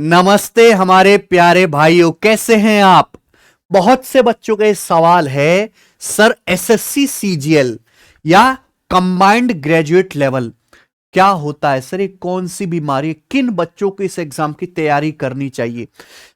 नमस्ते हमारे प्यारे भाइयों, कैसे हैं आप। बहुत से बच्चों का ये सवाल है, सर एसएससी सीजीएल या कंबाइंड ग्रेजुएट लेवल क्या होता है। सर ये कौन सी बीमारी है, किन बच्चों को इस एग्जाम की तैयारी करनी चाहिए।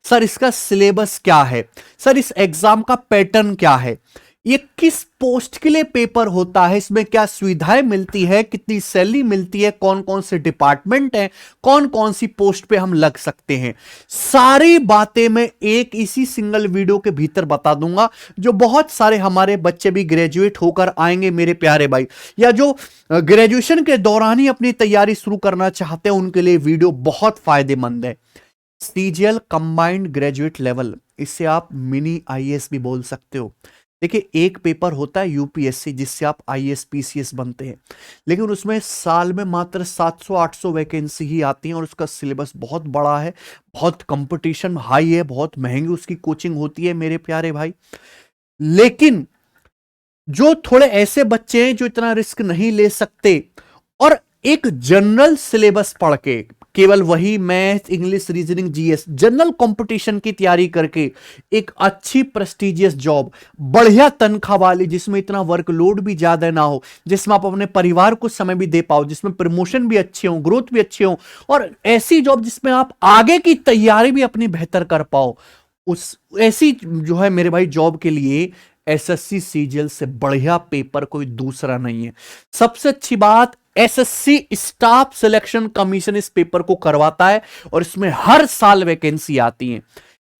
सर इसका सिलेबस क्या है, सर इस एग्जाम का पैटर्न क्या है, ये किस पोस्ट के लिए पेपर होता है, इसमें क्या सुविधाएं मिलती है, कितनी सैलरी मिलती है, कौन कौन से डिपार्टमेंट हैं, कौन कौन सी पोस्ट पे हम लग सकते हैं। सारी बातें मैं एक इसी सिंगल वीडियो के भीतर बता दूंगा, जो बहुत सारे हमारे बच्चे भी ग्रेजुएट होकर आएंगे मेरे प्यारे भाई, या जो ग्रेजुएशन के दौरान ही अपनी तैयारी शुरू करना चाहते हैं, उनके लिए वीडियो बहुत फायदेमंद है। सीजीएल कंबाइंड ग्रेजुएट लेवल, इससे आप मिनी आईएएस भी बोल सकते हो। देखिए, एक पेपर होता है यूपीएससी जिससे आप आईएएस पीसीएस बनते हैं, लेकिन उसमें साल में मात्र 700-800 वैकेंसी ही आती हैं और उसका सिलेबस बहुत बड़ा है, बहुत कंपटीशन हाई है, बहुत महंगी उसकी कोचिंग होती है मेरे प्यारे भाई। लेकिन जो थोड़े ऐसे बच्चे हैं जो इतना रिस्क नहीं ले सकते और एक जनरल सिलेबस पढ़ के, केवल वही math, English, reasoning, GS, general competition की तैयारी करके एक अच्छी प्रेस्टिजियस जॉब, बढ़िया तनख्वाह वाली, जिसमें इतना वर्कलोड भी ज्यादा ना हो, जिसमें आप अपने परिवार को समय भी दे पाओ, जिसमें प्रमोशन भी अच्छे हो, ग्रोथ भी अच्छे हो, और ऐसी जॉब जिसमें आप आगे की तैयारी भी अपनी बेहतर कर पाओ, उस ऐसी जो है मेरे भाई जॉब के लिए एसएससी सीजीएल से बढ़िया पेपर कोई दूसरा नहीं है। सबसे अच्छी बात, एसएससी स्टाफ सिलेक्शन कमीशन इस पेपर को करवाता है और इसमें हर साल वैकेंसी आती है।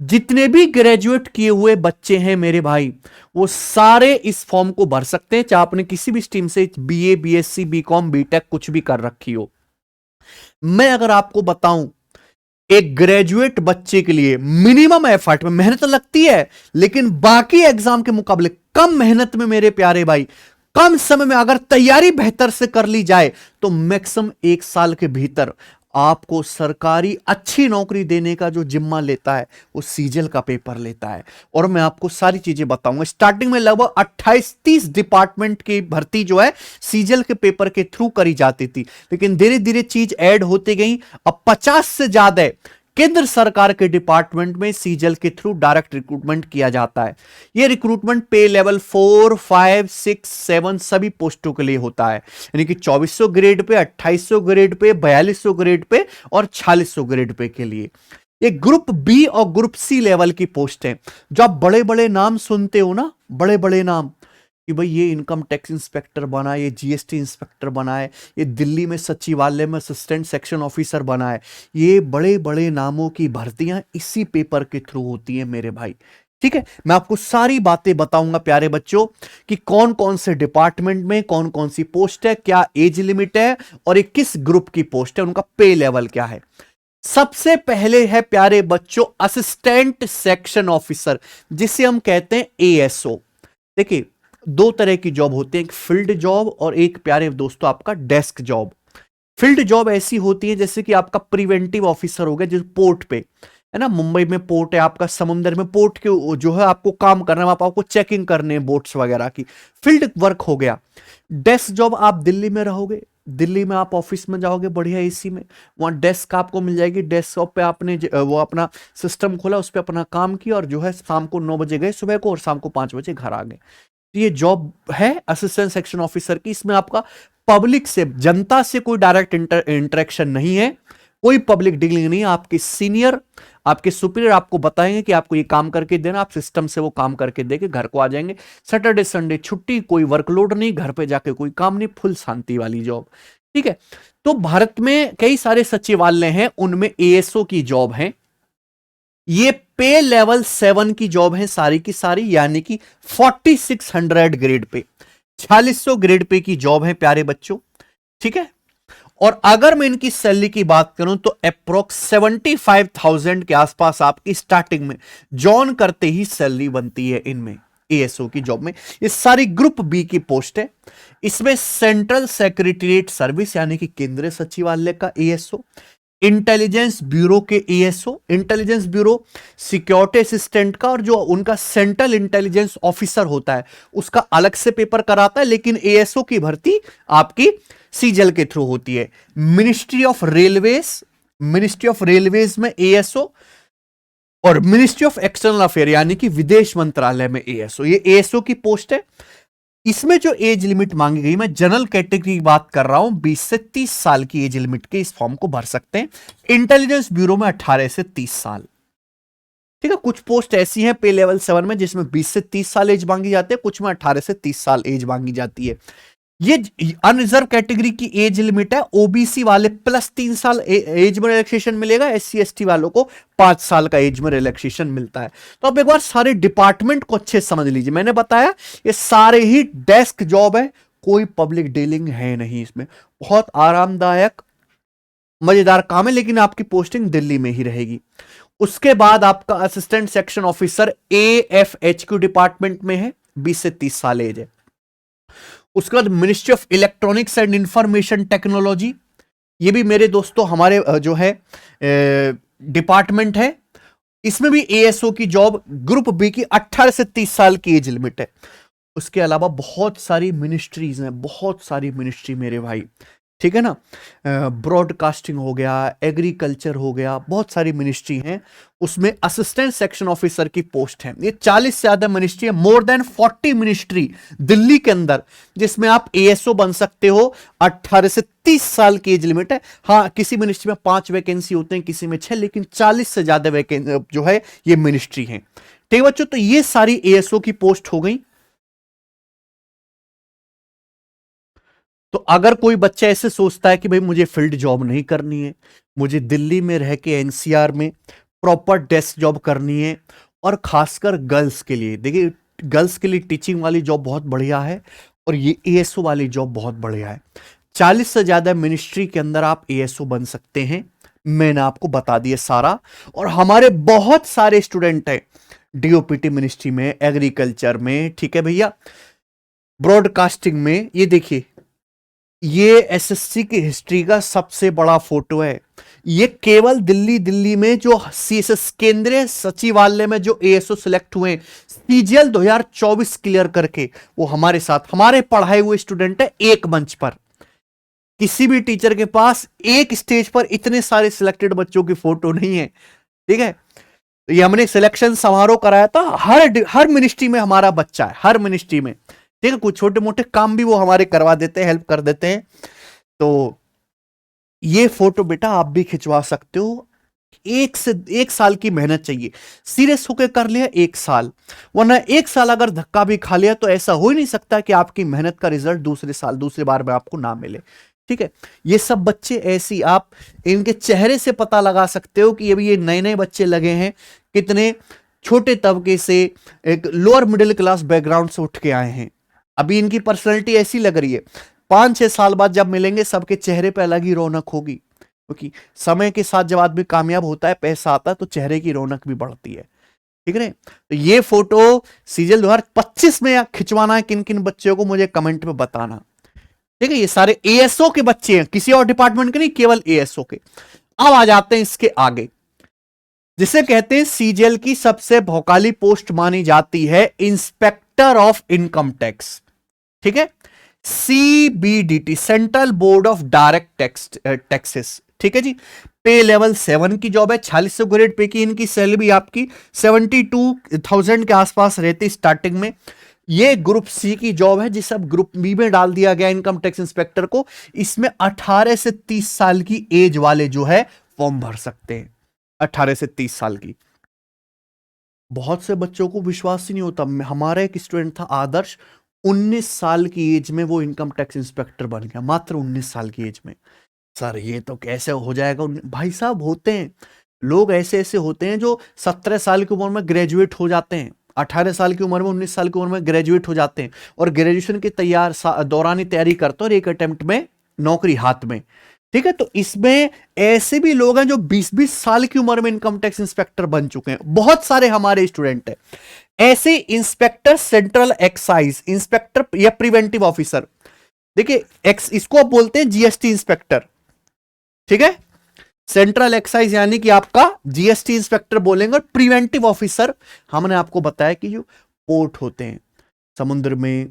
जितने भी ग्रेजुएट किए हुए बच्चे हैं मेरे भाई, वो सारे इस फॉर्म को भर सकते हैं, चाहे आपने किसी भी स्ट्रीम से बीए, बीएससी, बीकॉम, बीटेक कुछ भी कर रखी हो। मैं अगर आपको बताऊं, एक ग्रेजुएट बच्चे के लिए मिनिमम एफर्ट में मेहनत लगती है, लेकिन बाकी एग्जाम के मुकाबले कम मेहनत में मेरे प्यारे भाई, कम समय में अगर तैयारी बेहतर से कर ली जाए तो मैक्सिमम 1 साल के भीतर आपको सरकारी अच्छी नौकरी देने का जो जिम्मा लेता है वो सीजीएल का पेपर लेता है। और मैं आपको सारी चीजें बताऊंगा। स्टार्टिंग में लगभग 28-30 डिपार्टमेंट की भर्ती जो है सीजीएल के पेपर के थ्रू करी जाती थी, लेकिन धीरे धीरे चीज ऐड होती गई। अब 50 से ज्यादा केंद्र सरकार के डिपार्टमेंट में सीजीएल के थ्रू डायरेक्ट रिक्रूटमेंट किया जाता है। यह रिक्रूटमेंट पे लेवल 4, 5, 6, 7 सभी पोस्टों के लिए होता है, यानी कि 2400 grade pay, 2800 grade pay, 4200 grade पे और 4600 ग्रेड पे के लिए। ये ग्रुप बी और ग्रुप सी लेवल की पोस्ट है। जो आप बड़े बड़े नाम सुनते हो ना, बड़े बड़े नाम, कि भाई ये इनकम टैक्स इंस्पेक्टर बना है, ये जीएसटी इंस्पेक्टर बना है, ये दिल्ली में सचिवालय में असिस्टेंट सेक्शन ऑफिसर बना है, ये बड़े बड़े नामों की भर्तियां इसी पेपर के थ्रू होती हैं मेरे भाई। ठीक है, मैं आपको सारी बातें बताऊंगा प्यारे बच्चों, कि कौन कौन से डिपार्टमेंट में कौन कौन सी पोस्ट है, क्या एज लिमिट है और ये किस ग्रुप की पोस्ट है, उनका पे लेवल क्या है। सबसे पहले है प्यारे बच्चों असिस्टेंट सेक्शन ऑफिसर, जिसे हम कहते हैं एएसओ। देखिए, दो तरह की जॉब होती है, एक फील्ड जॉब और एक प्यारे दोस्तों आपका डेस्क जॉब। फील्ड जॉब ऐसी होती है जैसे कि आपका प्रिवेंटिव ऑफिसर हो गया, जो पोर्ट पे है ना, मुंबई में पोर्ट है आपका, समुद्र में पोर्ट के जो है आपको काम करना है, आपको चेकिंग करने हैं बोट्स वगैरह की, फील्ड वर्क हो गया। डेस्क जॉब, आप दिल्ली में रहोगे, दिल्ली में आप ऑफिस में जाओगे बढ़िया एसी में, वहां डेस्क आपको मिल जाएगी, डेस्कटॉप पे आपने वो अपना सिस्टम खोला, उस पर अपना काम किया और जो है शाम को 9 बजे गए सुबह को और शाम को 5 बजे घर आ गए। ये जॉब है असिस्टेंट सेक्शन ऑफिसर की। इसमें आपका पब्लिक से, जनता से कोई डायरेक्ट इंटरेक्शन नहीं है, कोई पब्लिक डीलिंग नहीं है। आपके सीनियर, आपके सुपीरियर आपको बताएंगे कि आपको ये काम करके देना, आप सिस्टम से वो काम करके देके घर को आ जाएंगे। सैटरडे संडे छुट्टी, कोई वर्कलोड नहीं, घर पे जाके कोई काम नहीं, फुल शांति वाली जॉब। ठीक है, तो भारत में कई सारे सचिवालय हैं, उनमें एएसओ की जॉब है। ये पे लेवल 7 की जॉब है सारी की सारी, यानी कि 4600 ग्रेड पे, 4600 ग्रेड पे की जॉब है प्यारे बच्चों। ठीक है, और अगर मैं इनकी सैलरी की बात करूं तो अप्रोक्स 75,000 के आसपास आपकी स्टार्टिंग में जॉइन करते ही सैलरी बनती है इनमें, एएसओ की जॉब में। ये सारी ग्रुप बी की पोस्ट है। इसमें सेंट्रल सेक्रेटरीट सर्विस यानी कि केंद्रीय सचिवालय का एएसओ, इंटेलिजेंस ब्यूरो के ASO, intelligence bureau security assistant का, और जो उनका सेंट्रल इंटेलिजेंस ऑफिसर होता है उसका अलग से पेपर कराता है, लेकिन एएसओ की भर्ती आपकी सीजीएल के थ्रू होती है। Ministry of railways ministry of railways में एएसओ, और मिनिस्ट्री ऑफ एक्सटर्नल अफेयर यानी कि विदेश मंत्रालय में एएसओ, ये एएसओ की पोस्ट है। इसमें जो एज लिमिट मांगी गई, मैं जनरल कैटेगरी की बात कर रहा हूं, 20 से 30 साल की एज लिमिट के इस फॉर्म को भर सकते हैं। इंटेलिजेंस ब्यूरो में 18 से 30 साल। ठीक है, कुछ पोस्ट ऐसी हैं पे लेवल 7 में जिसमें 20 से 30 साल एज मांगी जाती है, कुछ में 18 से 30 साल एज मांगी जाती है। ये अनरिजर्व कैटेगरी की एज लिमिट है। ओबीसी वाले प्लस 3 साल एज में रिलैक्सेशन मिलेगा, एससी एसटी वालों को 5 साल का एज में रिलैक्सेशन मिलता है। तो अब एक बार सारे डिपार्टमेंट को अच्छे से समझ लीजिए। मैंने बताया ये सारे ही डेस्क जॉब है, कोई पब्लिक डीलिंग है नहीं इसमें। बहुत आरामदायक मजेदार काम है, लेकिन आपकी पोस्टिंग दिल्ली में ही रहेगी। उसके बाद आपका असिस्टेंट सेक्शन ऑफिसर एएफएचक्यू डिपार्टमेंट में है, 20 से 30 साल एज है। उसके बाद ministry of electronics and information technology, ये भी मेरे दोस्तों हमारे जो है डिपार्टमेंट है। इसमें भी एएसओ की जॉब ग्रुप बी की 18 से 30 साल की एज लिमिट है। उसके अलावा बहुत सारी मिनिस्ट्रीज हैं, बहुत सारी मिनिस्ट्री मेरे भाई, ठीक है ना। ब्रॉडकास्टिंग हो गया, एग्रीकल्चर हो गया, बहुत सारी मिनिस्ट्री हैं। उसमें असिस्टेंट सेक्शन ऑफिसर की पोस्ट है। ये 40 से ज्यादा मिनिस्ट्री है, मोर देन 40 मिनिस्ट्री दिल्ली के अंदर, जिसमें आप एएसओ बन सकते हो। 18 से 30 साल की एज लिमिट है। हाँ, किसी मिनिस्ट्री में 5 वैकेंसी होते हैं, किसी में 6, लेकिन 40 से ज्यादा वैकेंसी जो है ये मिनिस्ट्री है। ठीक है बच्चों, तो ये सारी एएसओ की पोस्ट हो गई। तो अगर कोई बच्चा ऐसे सोचता है कि भाई मुझे फील्ड जॉब नहीं करनी है, मुझे दिल्ली में रह के एनसीआर में प्रॉपर डेस्क जॉब करनी है, और खासकर गर्ल्स के लिए, देखिए गर्ल्स के लिए टीचिंग वाली जॉब बहुत बढ़िया है, और ये एएसओ वाली जॉब बहुत बढ़िया है। 40 से ज्यादा मिनिस्ट्री के अंदर आप एएसओ बन सकते हैं। मैंने आपको बता दिया सारा। और हमारे बहुत सारे स्टूडेंट हैं डीओपीटी मिनिस्ट्री में, एग्रीकल्चर में, ठीक है भैया, ब्रॉडकास्टिंग में। ये देखिए, ये एसएससी की हिस्ट्री का सबसे बड़ा फोटो है। ये केवल दिल्ली में जो सीएसएस केंद्रीय सचिवालय में जो एएसओ सिलेक्ट हुए, सीजीएल 2024 क्लियर करके, वो हमारे साथ, हमारे पढ़ाए हुए स्टूडेंट है एक मंच पर। किसी भी टीचर के पास एक स्टेज पर इतने सारे सिलेक्टेड बच्चों की फोटो नहीं है। ठीक है, तो ये हमने सिलेक्शन समारोह कराया था। हर मिनिस्ट्री में हमारा बच्चा है, हर मिनिस्ट्री में। ठीक है, कुछ छोटे मोटे काम भी वो हमारे करवा देते हैं, हेल्प कर देते हैं। तो ये फोटो बेटा आप भी खिंचवा सकते हो। 1 साल की मेहनत चाहिए, सीरियस होकर कर लिया 1 साल, वरना 1 साल अगर धक्का भी खा लिया तो ऐसा हो ही नहीं सकता कि आपकी मेहनत का रिजल्ट दूसरे बार में आपको ना मिले। ठीक है, ये सब बच्चे ऐसी, आप इनके चेहरे से पता लगा सकते हो कि ये नए नए बच्चे लगे हैं, कितने छोटे तबके से, एक लोअर मिडिल क्लास बैकग्राउंड से उठ के आए हैं। अभी इनकी पर्सनैलिटी ऐसी लग रही है, 5-6 साल बाद जब मिलेंगे सबके चेहरे पे अलग ही रौनक होगी, क्योंकि समय के साथ जब आदमी कामयाब होता है, पैसा आता है, तो चेहरे की रौनक भी बढ़ती है। ठीक है, तो ये फोटो सीजीएल 2025 में खिंचवाना है किन किन बच्चों को, मुझे कमेंट में बताना। ठीक है, ये सारे एएसओ के बच्चे हैं, किसी और डिपार्टमेंट के नहीं, केवल एएसओ के। अब आ जाते हैं इसके आगे, जिसे कहते हैं सीजीएल की सबसे भौकाली पोस्ट मानी जाती है, इंस्पेक्टर ऑफ इनकम टैक्स। ठीक है, CBDT, central board of direct taxes. ठीक है जी, पे लेवल 7 की जॉब है, 4600 ग्रेड पे की इनकी सैलरी आपकी 72,000 के आसपास रहती स्टार्टिंग में। ये ग्रुप सी की जॉब है, जिसे अब ग्रुप बी में डाल दिया गया इनकम टैक्स इंस्पेक्टर को। इसमें 18 से 30 साल की एज वाले जो है फॉर्म भर सकते हैं, 18 से 30 साल की। बहुत से बच्चों को विश्वास ही नहीं होता। हमारा एक स्टूडेंट था आदर्श, 19 साल की एज में वो इनकम टैक्स इंस्पेक्टर बन गया, मात्र 19 साल की एज में। सर ये तो कैसे हो जाएगा? भाई साहब, होते हैं लोग, ऐसे ऐसे होते हैं जो 17 साल की उम्र में ग्रेजुएट हो जाते हैं, 18 साल की उम्र में, 19 साल की उम्र में ग्रेजुएट हो जाते हैं, और ग्रेजुएशन की दौरान ही तैयारी करते हैं, और एक अटेम्प्ट में नौकरी हाथ में। ठीक है, तो इसमें ऐसे भी लोग हैं जो 20-20 साल की उम्र में इनकम टैक्स इंस्पेक्टर बन चुके हैं, बहुत सारे हमारे स्टूडेंट हैं ऐसे। इंस्पेक्टर सेंट्रल एक्साइज इंस्पेक्टर या प्रिवेंटिव ऑफिसर, देखिए इसको आप बोलते हैं जीएसटी इंस्पेक्टर। ठीक है, सेंट्रल एक्साइज यानी कि आपका जीएसटी इंस्पेक्टर बोलेंगे। और प्रिवेंटिव ऑफिसर, हमने आपको बताया कि जो पोर्ट होते हैं समुद्र में,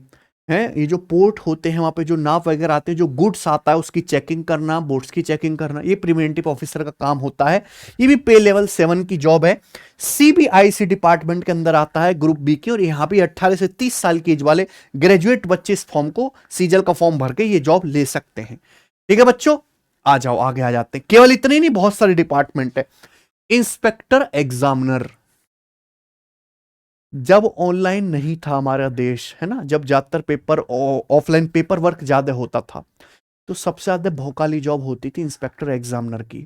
हैं, ये जो पोर्ट होते हैं वहां पे जो नाव वगैरह आते हैं, जो गुड्स आता है उसकी चेकिंग करना, बोट्स की चेकिंग करना, ये प्रिवेंटिव ऑफिसर का काम होता है। ये भी पे लेवल 7 की जॉब है। सीबीआईसी डिपार्टमेंट के अंदर आता है, ग्रुप बी की, और यहाँ पे 18 से 30 साल की एज वाले ग्रेजुएट बच्चे इस फॉर्म को, सीजल का फॉर्म भर के ये जॉब ले सकते हैं। ठीक है बच्चों, आ जाओ आगे आ जाते हैं। केवल इतने ही नहीं, बहुत सारे डिपार्टमेंट है। इंस्पेक्टर एग्जामिनर, जब ऑनलाइन नहीं था हमारा देश, है ना, जब ज्यादातर पेपर ऑफलाइन पेपर वर्क ज्यादा होता था, तो सबसे ज्यादा भौकाली जॉब होती थी इंस्पेक्टर एग्जामिनर की,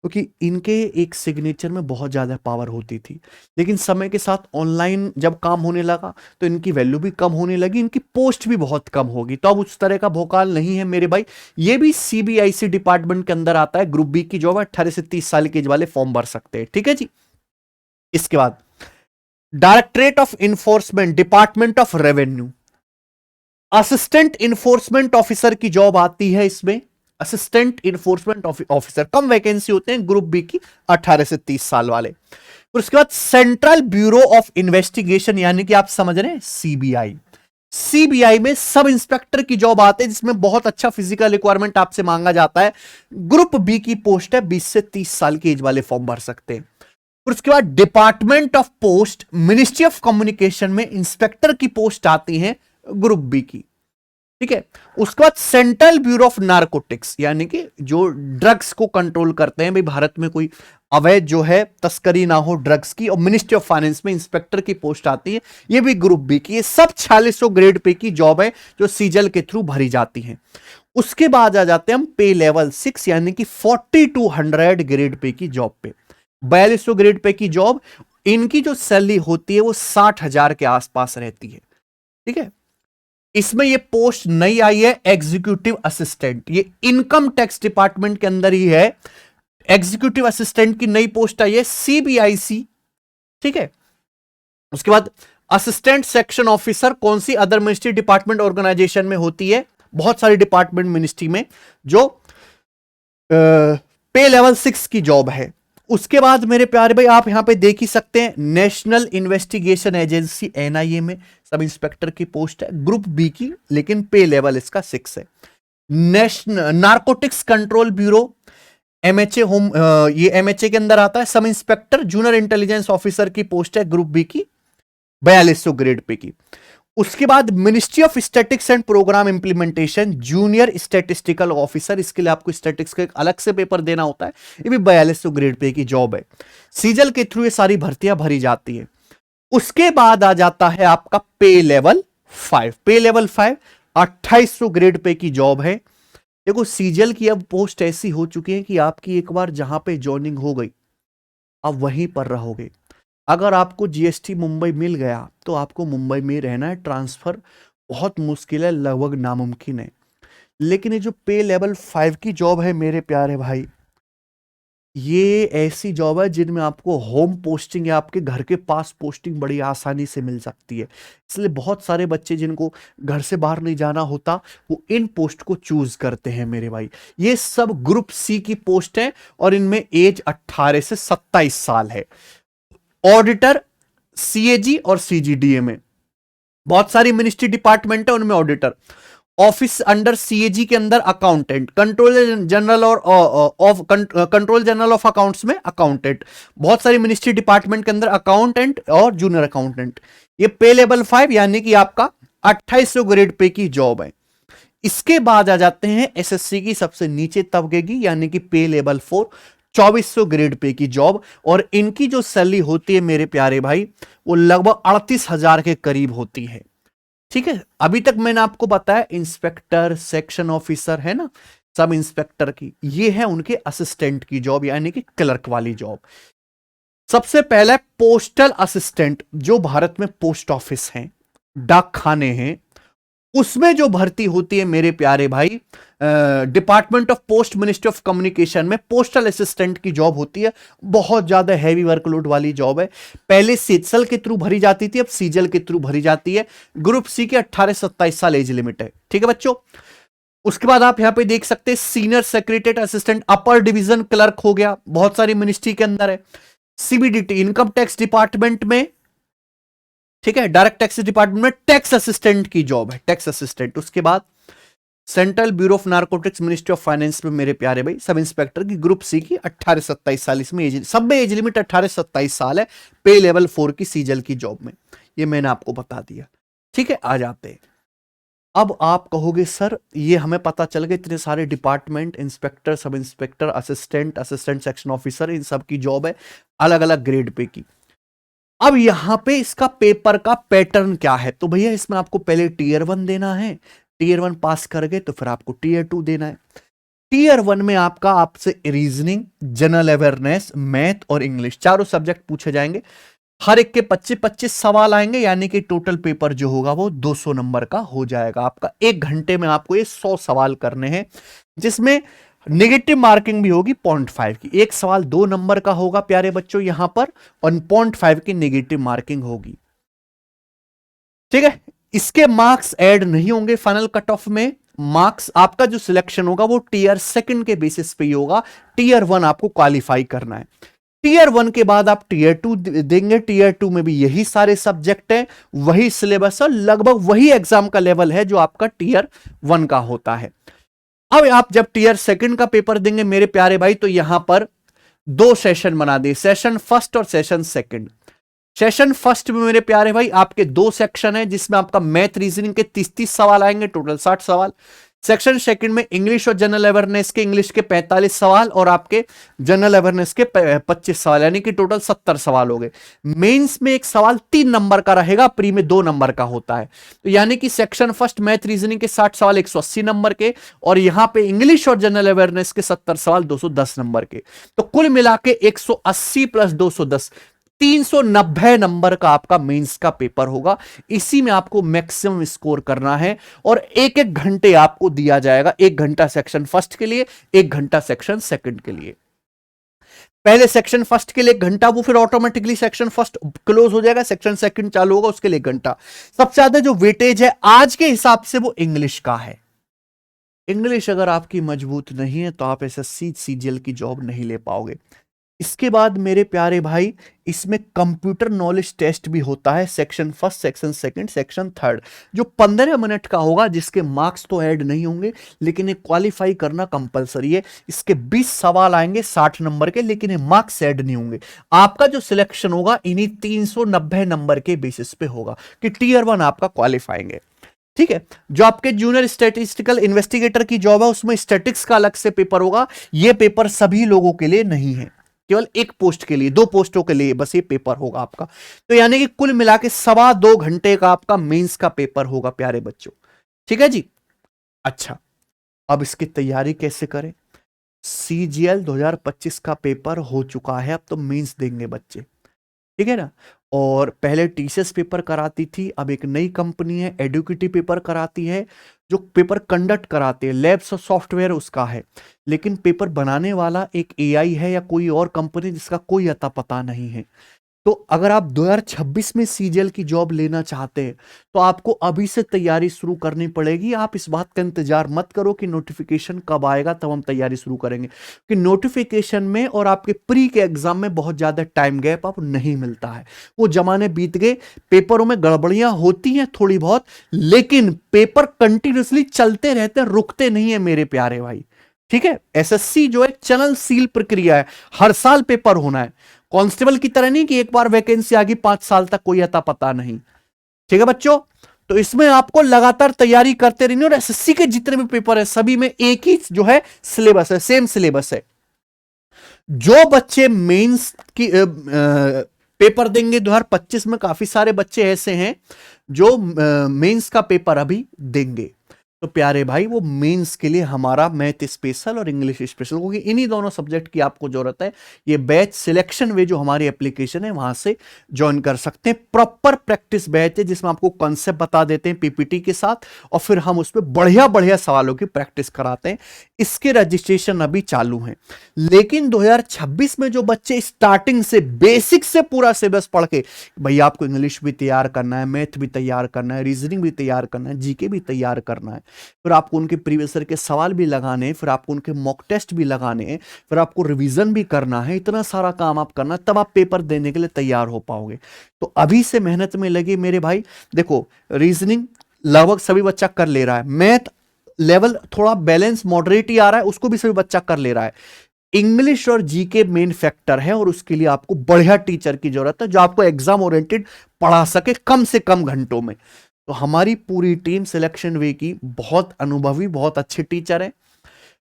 क्योंकि इनके एक सिग्नेचर में बहुत ज्यादा पावर होती थी। लेकिन समय के साथ ऑनलाइन जब काम होने लगा तो इनकी वैल्यू भी कम होने लगी, इनकी पोस्ट भी बहुत कम होगी, तो अब उस तरह का भौकाल नहीं है मेरे भाई। ये भी सीबीआईसी डिपार्टमेंट के अंदर आता है, ग्रुप बी की जॉब है, 18 से 30 साल के एज वाले फॉर्म भर सकते हैं। ठीक है जी। इसके बाद directorate of enforcement, department of revenue, assistant enforcement officer की जॉब आती है इसमें। असिस्टेंट इन्फोर्समेंट ऑफिसर, कम वैकेंसी होते हैं ग्रुप बी की, 18 से 30 साल वाले। फिर उसके बाद सेंट्रल ब्यूरो ऑफ इन्वेस्टिगेशन, यानी कि आप समझ रहे हैं सीबीआई। सीबीआई में सब इंस्पेक्टर की जॉब आती है, जिसमें बहुत अच्छा फिजिकल रिक्वायरमेंट आपसे मांगा जाता है। ग्रुप बी की पोस्ट है, 20 से 30 साल की एज वाले फॉर्म भर सकते हैं। फिर उसके बाद department of post, ministry of communication में इंस्पेक्टर की पोस्ट आती है, ग्रुप बी की। ठीक है। उसके बाद सेंट्रल ब्यूरो ऑफ नारकोटिक्स, यानी कि जो ड्रग्स को कंट्रोल करते हैं, भाई भारत में कोई अवैध जो है तस्करी ना हो ड्रग्स की, और मिनिस्ट्री ऑफ फाइनेंस में इंस्पेक्टर की पोस्ट आती है, ये भी ग्रुप बी की। ये सब 4600 ग्रेड पे की जॉब है जो सीजल के थ्रू भरी जाती है। उसके बाद आ जाते हैं हम पे लेवल 6, यानी कि 4200 ग्रेड पे की जॉब पे। 4200 ग्रेड पे की जॉब, इनकी जो सैलरी होती है वो 60,000 के आसपास रहती है। ठीक है। इसमें ये पोस्ट नई आई है, एग्जीक्यूटिव असिस्टेंट, ये इनकम टैक्स डिपार्टमेंट के अंदर ही है। एग्जीक्यूटिव असिस्टेंट की नई पोस्ट आई है, सीबीआईसी। ठीक है। उसके बाद असिस्टेंट सेक्शन ऑफिसर, कौन सी अदर मिनिस्ट्री डिपार्टमेंट ऑर्गेनाइजेशन में होती है, बहुत सारी डिपार्टमेंट मिनिस्ट्री में, जो पे लेवल 6 की जॉब है। उसके बाद मेरे प्यारे भाई आप यहां पे देख ही सकते हैं, नेशनल इन्वेस्टिगेशन एजेंसी एनआईए में सब इंस्पेक्टर की पोस्ट है, ग्रुप बी की, लेकिन पे लेवल इसका 6 है। National narcotics control bureau, MHA home, ये एमएचए के अंदर आता है, sub inspector junior intelligence officer की पोस्ट है, ग्रुप बी की, 4200 ग्रेड पे की। उसके बाद ministry of statics and programme implementation, junior statistical officer, इसके लिए आपको स्टैटिक्स का एक अलग से पेपर देना होता है, ये भी 4200 ग्रेड पे की जॉब है। सीजल के थ्रू ये सारी भर्तियां भरी जाती है। उसके बाद आ जाता है आपका पे लेवल 5। पे लेवल 5 2800 ग्रेड पे की जॉब है। देखो सीजल की अब पोस्ट ऐसी हो चुकी है कि आपकी एक बार जहां पे ज्वाइनिंग हो गई, आप वहीं पर रहोगे। अगर आपको जीएसटी मुंबई मिल गया तो आपको मुंबई में रहना है, ट्रांसफर बहुत मुश्किल है, लगभग नामुमकिन है। लेकिन ये जो पे लेवल 5 की जॉब है मेरे प्यारे भाई, ये ऐसी जॉब है जिनमें आपको होम पोस्टिंग या आपके घर के पास पोस्टिंग बड़ी आसानी से मिल सकती है। इसलिए बहुत सारे बच्चे जिनको घर से बाहर नहीं जाना होता, वो इन पोस्ट को चूज करते हैं मेरे भाई। ये सब ग्रुप सी की पोस्ट है और इनमें एज 18 से 27 साल है। ऑडिटर, सीएजी और सीजीडीए में बहुत सारी मिनिस्ट्री डिपार्टमेंट है, उनमें ऑडिटर। ऑफिस अंडर सीएजी के अंदर अकाउंटेंट, कंट्रोल जनरल और of control general of accounts में अकाउंटेंट। बहुत सारी मिनिस्ट्री डिपार्टमेंट के अंदर अकाउंटेंट और जूनियर अकाउंटेंट। ये पे लेवल 5 यानी कि आपका 2800 ग्रेड पे की जॉब है। इसके बाद आ जाते हैं एसएससी की सबसे नीचे तबके की, यानी कि पे लेवल 4, 2400 ग्रेड पे की जॉब, और इनकी जो सैलरी होती है मेरे प्यारे भाई, वो लगभग 38,000 के करीब होती है। ठीक है। अभी तक मैंने आपको बताया इंस्पेक्टर, सेक्शन ऑफिसर, है ना, सब इंस्पेक्टर की, ये है उनके असिस्टेंट की जॉब, यानी कि क्लर्क वाली जॉब। सबसे पहले पोस्टल असिस्टेंट, जो भारत में पोस्ट ऑफिस हैं, डाक खाने हैं, उसमें जो भर्ती होती है मेरे प्यारे भाई, department of post, ministry of communication में पोस्टल असिस्टेंट की जॉब होती है। बहुत ज्यादा हैवी वर्कलोड वाली जॉब है। पहले सीजल के थ्रू भरी जाती थी, अब सीजल के थ्रू भरी जाती है। ग्रुप सी के 18-27 साल एज लिमिट है। ठीक है बच्चों। उसके बाद आप यहां पे देख सकते हैं senior secretary assistant, upper division clerk हो गया, बहुत सारी मिनिस्ट्री के अंदर है। सीबीडीटी, इनकम टैक्स डिपार्टमेंट में ठीक है, डायरेक्ट टैक्स डिपार्टमेंट में टैक्स असिस्टेंट की जॉब है, टैक्स असिस्टेंट। उसके बाद central bureau of narcotics ministry of finance में मेरे प्यारे भाई सब इंस्पेक्टर की ग्रुप सी की 18 से 27 साल, इसमें एज, सब में एज लिमिट 18 से 27 साल है, पे लेवल 4 की सीजल की जॉब में, ये मैंने आपको बता दिया। ठीक है, आ जाते हैं। अब आप कहोगे सर ये हमें पता चल गए इतने सारे डिपार्टमेंट, इंस्पेक्टर, सब inspector, assistant, assistant section officer, इन सब की जॉब है अलग अलग ग्रेड पे की। अब यहां पे इसका पेपर का पैटर्न क्या है, तो भैया इसमें आपको पहले टीयर 1 देना है, टीयर 1 पास कर गए तो फिर आपको टीयर 2 देना है। टीयर 1 में आपका आपसे रीजनिंग, जनरल अवेयरनेस, मैथ और इंग्लिश चारों सब्जेक्ट पूछे जाएंगे। हर एक के 25-25 सवाल आएंगे, यानी कि टोटल पेपर जो होगा वो 200 नंबर का हो जाएगा आपका। एक घंटे में आपको ये 100 सवाल करने हैं, जिसमें नेगेटिव मार्किंग भी होगी 0.5 की। एक सवाल 2 नंबर का होगा प्यारे बच्चों यहां पर, और 0.5 की नेगेटिव मार्किंग होगी। ठीक है, इसके मार्क्स ऐड नहीं होंगे फाइनल कट ऑफ में। मार्क्स आपका जो सिलेक्शन होगा वो टीयर 2 के बेसिस पे ही होगा। टीयर 1 आपको क्वालिफाई करना है, टीयर 1 के बाद आप टीयर 2 देंगे। टीयर 2 में भी यही सारे सब्जेक्ट हैं, वही सिलेबस है, लगभग वही एग्जाम का लेवल है जो आपका टीयर 1 का होता है। अब आप जब टीयर 2 का पेपर देंगे मेरे प्यारे भाई, तो यहां पर 2 सेशन बना दिए, सेशन फर्स्ट और सेशन सेकंड। सेशन फर्स्ट में मेरे प्यारे भाई आपके 2 सेक्शन है, जिसमें आपका मैथ रीजनिंग के 30-30 सवाल आएंगे, टोटल 60 सवाल। सेक्शन सेकंड में इंग्लिश और जनरल अवेयरनेस के, इंग्लिश के 45 सवाल और आपके जनरल अवेयरनेस के 25 सवाल, यानी कि टोटल 70 सवाल हो गए। मेंस में एक सवाल 3 नंबर का रहेगा, प्री में 2 नंबर का होता है। तो यानी कि सेक्शन फर्स्ट मैथ रीजनिंग के 60 सवाल 180 नंबर के, और यहां पे इंग्लिश और जनरल अवेयरनेस के 70 सवाल 210 नंबर के। तो कुल मिला के 180 प्लस 210, 390 नंबर का आपका मेंस का पेपर होगा। इसी में आपको मैक्सिमम स्कोर करना है, और एक एक घंटे आपको दिया जाएगा। 1 घंटा सेक्शन फर्स्ट के लिए, 1 घंटा सेक्शन सेकंड के लिए। पहले सेक्शन फर्स्ट के लिए 1 घंटा, वो फिर ऑटोमेटिकली सेक्शन फर्स्ट क्लोज हो जाएगा, सेक्शन सेकंड चालू होगा, उसके लिए 1 घंटा। सबसे ज्यादा जो वेटेज है आज के हिसाब से वो इंग्लिश का है। इंग्लिश अगर आपकी मजबूत नहीं है तो आप एसएससी सीजीएल की जॉब नहीं ले पाओगे। इसके बाद मेरे प्यारे भाई इसमें कंप्यूटर नॉलेज टेस्ट भी होता है, section first, section second, section third, जो 15 मिनट का होगा, जिसके मार्क्स तो ऐड नहीं होंगे, लेकिन ये क्वालिफाई करना कंपलसरी है। इसके 20 सवाल आएंगे 60 नंबर के, लेकिन ये मार्क्स ऐड नहीं होंगे। आपका जो सिलेक्शन होगा इन्हीं 390 नंबर के बेसिस पे होगा कि टीयर 1 आपका क्वालिफाइंग है। ठीक है, जो आपके जूनियर स्टैटिस्टिकल इन्वेस्टिगेटर की जॉब है उसमें स्टैटिक्स का अलग से पेपर होगा। यह पेपर सभी लोगों के लिए नहीं है, केवल एक पोस्ट के लिए, 2 पोस्टों के लिए बस ये पेपर होगा आपका। तो यानी कि कुल मिला के 2.25 घंटे का आपका मेंस का पेपर होगा प्यारे बच्चों। ठीक है जी। अच्छा, अब इसकी तैयारी कैसे करें? सीजीएल 2025 का पेपर हो चुका है, अब तो मेंस देंगे बच्चे, ठीक है ना। और पहले टीसीएस पेपर कराती थी, अब एक नई कंपनी है एडुकेटी पेपर कराती है, जो पेपर कंडक्ट कराते हैं, लैब्स और सॉफ्टवेयर उसका है, लेकिन पेपर बनाने वाला एक एआई है या कोई और कंपनी जिसका कोई अता पता नहीं है। तो अगर आप 2026 में सीजीएल की जॉब लेना चाहते हैं तो आपको अभी से तैयारी शुरू करनी पड़ेगी। आप इस बात का इंतजार मत करो कि नोटिफिकेशन कब आएगा तब हम तैयारी शुरू करेंगे, कि नोटिफिकेशन में और आपके प्री के एग्जाम में बहुत ज्यादा टाइम गैप अब नहीं मिलता है। वो जमाने बीत गए, पेपरों में गड़बड़ियां होती हैं थोड़ी बहुत, लेकिन पेपर कंटिन्यूसली चलते रहते हैं, रुकते नहीं है मेरे प्यारे भाई। ठीक है, एसएससी जो है चैनल सील प्रक्रिया है, हर साल पेपर होना है। कांस्टेबल की तरह नहीं कि एक बार वैकेंसी आ गई 5 साल तक कोई अता पता नहीं। ठीक है बच्चों, तो इसमें आपको लगातार तैयारी करते रहनी, और एसएससी के जितने भी पेपर है सभी में एक ही जो है सिलेबस है, सेम सिलेबस है। जो बच्चे मेंस की पेपर देंगे 2025 में, काफी सारे बच्चे ऐसे हैं जो मेंस का पेपर अभी देंगे। तो प्यारे भाई वो मेंस के लिए हमारा मैथ स्पेशल और इंग्लिश स्पेशल, क्योंकि इन्हीं दोनों सब्जेक्ट की आपको जरूरत है। ये बैच सिलेक्शन वे जो हमारी एप्लीकेशन है वहां से ज्वाइन कर सकते हैं। प्रॉपर प्रैक्टिस बैच है जिसमें आपको कॉन्सेप्ट बता देते हैं पीपीटी के साथ, और फिर हम उसमें बढ़िया बढ़िया सवालों की प्रैक्टिस कराते हैं। इसके रजिस्ट्रेशन अभी चालू हैं, लेकिन 2026 में जो बच्चे स्टार्टिंग से बेसिक से पूरा सिलेबस पढ़ के, भैया आपको इंग्लिश भी तैयार करना है, मैथ भी तैयार करना है, रीजनिंग भी तैयार करना है, जीके भी तैयार करना है, फिर आपको उनके प्रीवियस ईयर के सवाल भी लगाने हैं, फिर आपको उनके मॉक टेस्ट भी लगाने हैं, फिर आपको रिवीजन भी करना है, इतना सारा काम आप करना, तब आप पेपर देने के लिए तैयार हो पाओगे। तो अभी से मेहनत में लगे मेरे भाई। देखो, रीजनिंग लगभग सभी बच्चा कर ले रहा है, मैथ लेवल थोड़ा बैलेंस मॉडरेट ही आ रहा है, उसको भी सभी बच्चा कर ले रहा है। इंग्लिश और जीके मेन फैक्टर है, और उसके लिए आपको बढ़िया टीचर की जरूरत है जो आपको एग्जाम ओरिएंटेड पढ़ा सके कम से कम घंटों में। तो हमारी पूरी टीम सिलेक्शन वे की बहुत अनुभवी, बहुत अच्छे टीचर है।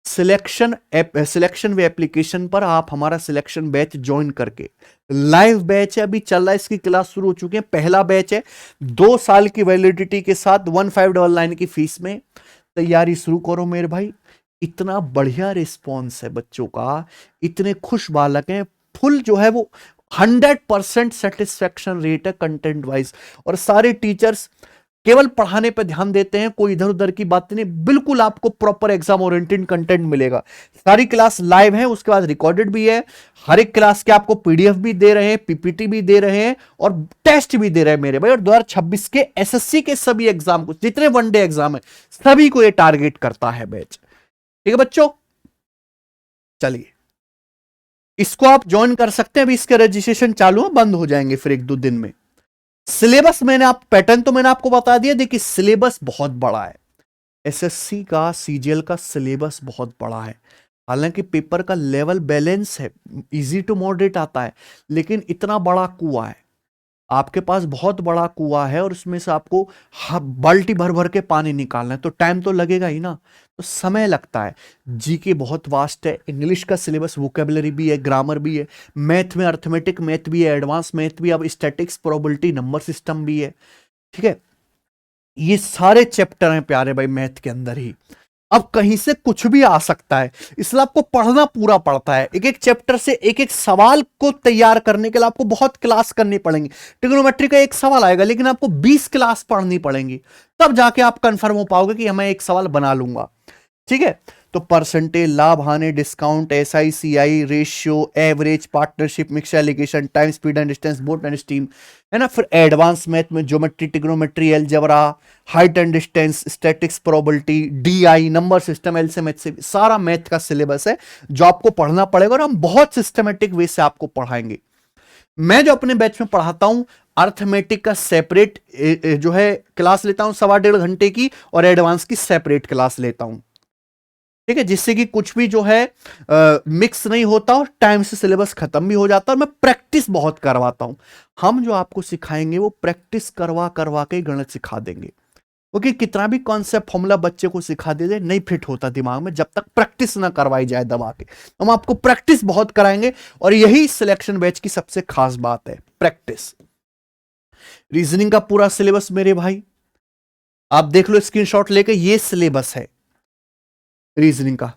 सिलेक्शन वे एप्लीकेशन पर आप हमारा सिलेक्शन बैच ज्वाइन करके, लाइव बैच है, अभी चल रहा है, इसकी क्लास शुरू हो चुकी है, पहला बैच है, 2 साल की वैलिडिटी के साथ 1599 की फीस में तैयारी शुरू करो मेरे भाई। इतना बढ़िया रिस्पॉन्स है बच्चों का, इतने खुश बालक हैं, फुल जो है वो 100% सेटिस्फेक्शन रेट है कंटेंट वाइज, और सारे टीचर्स केवल पढ़ाने पर ध्यान देते हैं, कोई इधर उधर की बात नहीं, बिल्कुल आपको प्रॉपर एग्जाम ओरिएंटेड कंटेंट मिलेगा। सारी क्लास लाइव है, उसके बाद रिकॉर्डेड भी है, हर एक क्लास के आपको पीडीएफ भी दे रहे हैं, पीपीटी भी दे रहे हैं, और टेस्ट भी दे रहे हैं मेरे भाई। और 2026 के एसएससी के सभी एग्जाम को, जितने वनडे एग्जाम है, सभी को ये टारगेट करता है बैच। ठीक है बच्चों, चलिए इसको आप ज्वाइन कर सकते हैं। अभी इसके रजिस्ट्रेशन चालू है, बंद हो जाएंगे फिर 1-2 दिन में। सिलेबस पैटर्न तो मैंने आपको बता दिया। देखिए सिलेबस बहुत बड़ा है, एसएससी का, सीजीएल का सिलेबस बहुत बड़ा है। हालांकि पेपर का लेवल बैलेंस है, इजी टू मॉडरेट आता है, लेकिन इतना बड़ा कुआं है, आपके पास बहुत बड़ा कुआं है, और उसमें से आपको बाल्टी भर भर के पानी निकालना है, तो टाइम तो लगेगा ही ना, तो समय लगता है। जीके बहुत वास्ट है, इंग्लिश का सिलेबस वोकेबलरी भी है, ग्रामर भी है, मैथ में अर्थमेटिक मैथ भी है, एडवांस मैथ भी, अब स्टैटिक्स, प्रोबेबिलिटी, नंबर सिस्टम भी है। ठीक है, ये सारे चैप्टर हैं प्यारे भाई मैथ के अंदर ही। अब कहीं से कुछ भी आ सकता है, इसलिए आपको पढ़ना पूरा पड़ता है। एक एक चैप्टर से एक एक सवाल को तैयार करने के लिए आपको बहुत क्लास करनी पड़ेंगी। ट्रिग्नोमेट्री का एक सवाल आएगा, लेकिन आपको 20 क्लास पढ़नी पड़ेंगी, तब जाके आप कंफर्म हो पाओगे कि मैं एक सवाल बना लूंगा। ठीक है, तो परसेंटेज, लाभ हानि, discount, SI, CI, ratio, average, partnership, mixer alligation, time, speed and distance, boat and steam, है ना। फिर एडवांस मैथ में geometry, trigonometry, algebra, height and distance, statics, probability, DI, number system, LCM, HCF, सारा math का syllabus है जो आपको पढ़ना पड़ेगा, और हम बहुत सिस्टमेटिक वे से आपको पढ़ाएंगे। मैं जो अपने बैच में पढ़ाता हूं, अर्थमेटिक का सेपरेट जो है क्लास लेता हूं 1.5 घंटे की, और एडवांस की सेपरेट क्लास लेता हूं। ठीक है, जिससे कि कुछ भी जो है मिक्स नहीं होता, और टाइम से सिलेबस खत्म भी हो जाता है, और मैं प्रैक्टिस बहुत करवाता हूं। हम जो आपको सिखाएंगे वो प्रैक्टिस करवा करवा के गणित सिखा देंगे, क्योंकि कितना भी कॉन्सेप्ट फॉर्मूला बच्चे को सिखा दे नहीं फिट होता दिमाग में जब तक प्रैक्टिस ना करवाई जाए दबा के। हम आपको प्रैक्टिस बहुत कराएंगे, और यही सिलेक्शन बैच की सबसे खास बात है, प्रैक्टिस। रीजनिंग का पूरा सिलेबस मेरे भाई आप देख लो स्क्रीनशॉट लेके, ये सिलेबस है रीजनिंग का।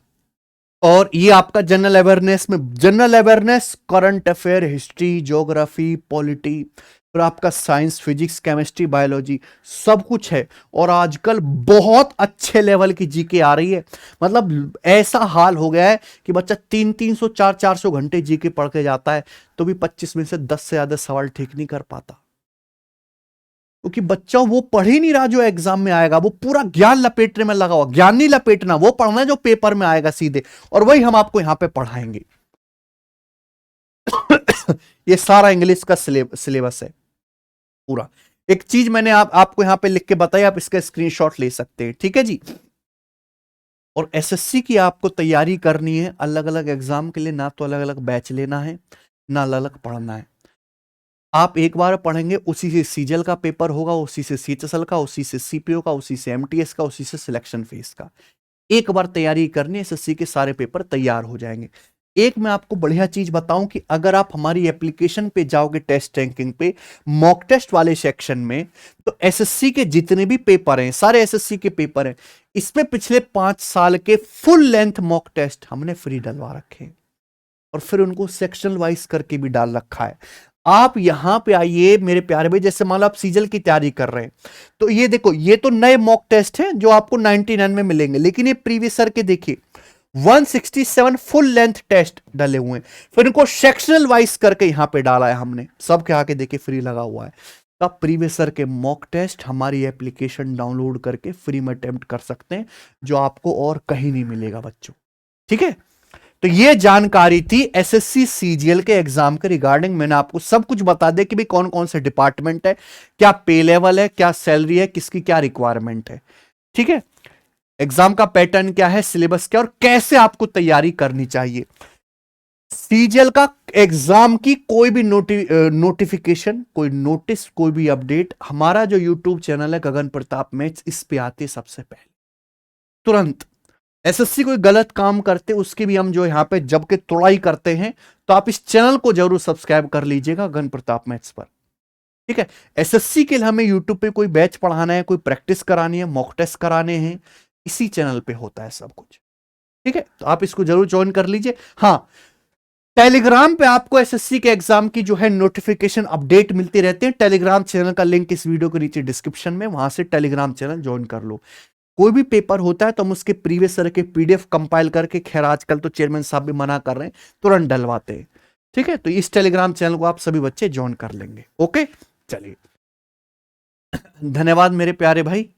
और ये आपका जनरल अवेयरनेस में, general awareness, current affair, history, geography, polity, फिर आपका साइंस, फिजिक्स, केमिस्ट्री, बायोलॉजी, सब कुछ है। और आजकल बहुत अच्छे लेवल की जीके आ रही है, मतलब ऐसा हाल हो गया है कि बच्चा 300-300, 400-400 घंटे जीके पढ़ के जाता है, तो भी 25 में से 10 से ज्यादा सवाल ठीक नहीं कर पाता, क्योंकि बच्चा वो पढ़ ही नहीं रहा जो एग्जाम में आएगा। वो पूरा ज्ञान लपेटने में लगा हुआ, ज्ञान नहीं लपेटना, वो पढ़ना है जो पेपर में आएगा सीधे, और वही हम आपको यहां पे पढ़ाएंगे। ये सारा इंग्लिश का सिलेबस है पूरा। एक चीज मैंने आपको यहां पे लिख के बताई, आप इसका स्क्रीनशॉट ले सकते हैं। ठीक है जी। और एसएससी की आपको तैयारी करनी है अलग अलग एग्जाम के लिए, ना तो अलग अलग बैच लेना है, ना अलग अलग पढ़ना है। आप एक बार पढ़ेंगे, उसी से सीजीएल का पेपर होगा, उसी से सीएचएसएल का, उसी से सीपीओ का, उसी से एमटीएस का, उसी से सिलेक्शन फेस का। एक बार तैयारी करनी है, एसएससी के सारे पेपर तैयार हो जाएंगे। एक मैं आपको बढ़िया चीज बताऊं कि अगर आप हमारी एप्लीकेशन पे जाओगे, टेस्ट रैंकिंग पे, मॉक टेस्ट वाले सेक्शन में, तो एसएससी के जितने भी पेपर हैं, सारे एसएससी के पेपर हैं, इसमें पिछले 5 साल के फुल लेंथ मॉक टेस्ट हमने फ्री डलवा रखे हैं, और फिर उनको सेक्शन वाइज करके भी डाल रखा है। आप यहां पे आइए मेरे प्यारे भाई, जैसे मान लो आप सीजल की तैयारी कर रहे हैं, तो ये देखो, ये तो नए मॉक टेस्ट हैं जो आपको 99 में मिलेंगे, लेकिन ये प्रीवियस ईयर के देखिए 167 फुल लेंथ टेस्ट डले हुए हैं, फिर इनको सेक्शनल वाइज करके यहां पे डाला है हमने, सब के आके देखिए फ्री लगा हुआ है। तो आप प्रीवियस ईयर के मॉक टेस्ट हमारी एप्लीकेशन डाउनलोड करके फ्री में अटेम्प्ट कर सकते हैं, जो आपको और कहीं नहीं मिलेगा बच्चों। ठीक है, तो ये जानकारी थी एसएससी सीजीएल के एग्जाम के रिगार्डिंग। मैंने आपको सब कुछ बता दिया कि भाई कौन कौन से डिपार्टमेंट है, क्या पे लेवल है, क्या सैलरी है, किसकी क्या रिक्वायरमेंट है। ठीक है, एग्जाम का पैटर्न क्या है, सिलेबस क्या, और कैसे आपको तैयारी करनी चाहिए। सीजीएल का एग्जाम की कोई भी नोटिफिकेशन, कोई नोटिस, कोई भी अपडेट हमारा जो यूट्यूब चैनल है गगन प्रताप मैथ्स, इस पे आते सबसे पहले तुरंत। एसएससी कोई गलत काम करते उसकी भी हम जो यहां पे जब के तोड़ाई करते हैं, तो आप इस चैनल को जरूर सब्सक्राइब कर लीजिएगा गगन प्रताप मैथ्स पर। ठीक है, एसएससी के लिए हमें यूट्यूब पे कोई बैच पढ़ाना है, कोई प्रैक्टिस करानी है, मॉक टेस्ट कराने हैं, इसी चैनल पे होता है सब कुछ। ठीक है, तो आप इसको जरूर ज्वाइन कर लीजिए। हाँ, टेलीग्राम पे आपको एसएससी के एग्जाम की जो है नोटिफिकेशन अपडेट मिलती रहती है। टेलीग्राम चैनल का लिंक इस वीडियो के नीचे डिस्क्रिप्शन में, वहां से टेलीग्राम चैनल ज्वाइन कर लो। कोई भी पेपर होता है तो हम उसके प्रीवियस ईयर के पीडीएफ कंपाइल करके, खैर आजकल तो चेयरमैन साहब भी मना कर रहे हैं, तुरंत डलवाते हैं। ठीक है, तो इस टेलीग्राम चैनल को आप सभी बच्चे ज्वाइन कर लेंगे। ओके, चलिए, धन्यवाद मेरे प्यारे भाई।